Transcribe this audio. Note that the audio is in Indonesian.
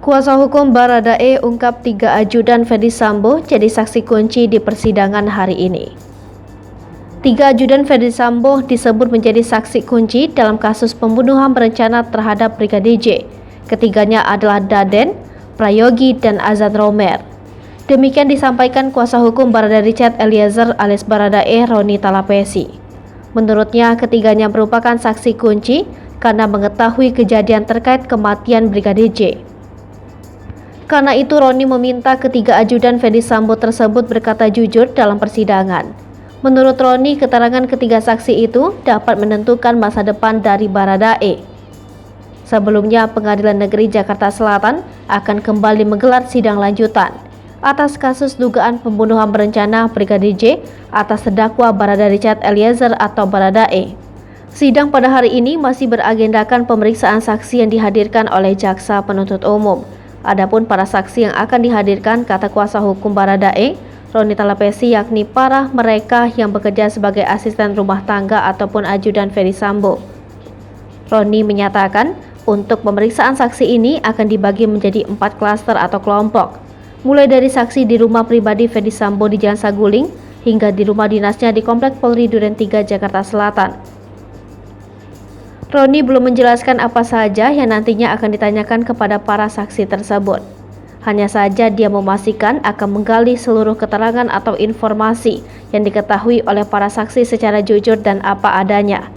Kuasa hukum Baradae ungkap 3 ajudan Ferdy Sambo jadi saksi kunci di persidangan hari ini. 3 ajudan Ferdy Sambo disebut menjadi saksi kunci dalam kasus pembunuhan berencana terhadap Brigadir J. Ketiganya adalah Daden, Prayogi, dan Azan Romer. Demikian disampaikan kuasa hukum Barada Richard Eliezer alias Baradae Roni Talapesi. Menurutnya, ketiganya merupakan saksi kunci karena mengetahui kejadian terkait kematian Brigadir J. Karena itu, Roni meminta ketiga ajudan Ferdy Sambo tersebut berkata jujur dalam persidangan. Menurut Roni, keterangan ketiga saksi itu dapat menentukan masa depan dari Baradae. Sebelumnya, Pengadilan Negeri Jakarta Selatan akan kembali menggelar sidang lanjutan atas kasus dugaan pembunuhan berencana Brigadir J atas terdakwa Barada Richard Eliezer atau Baradae. Sidang pada hari ini masih beragendakan pemeriksaan saksi yang dihadirkan oleh jaksa penuntut umum. Adapun para saksi yang akan dihadirkan, kata kuasa hukum Baradae, Roni Talapesi, yakni para mereka yang bekerja sebagai asisten rumah tangga ataupun ajudan Ferdy Sambo. Roni menyatakan, untuk pemeriksaan saksi ini akan dibagi menjadi 4 klaster atau kelompok, mulai dari saksi di rumah pribadi Ferdy Sambo di Jalan Saguling hingga di rumah dinasnya di Komplek Polri Duren 3 Jakarta Selatan. Roni belum menjelaskan apa saja yang nantinya akan ditanyakan kepada para saksi tersebut. Hanya saja dia memastikan akan menggali seluruh keterangan atau informasi yang diketahui oleh para saksi secara jujur dan apa adanya.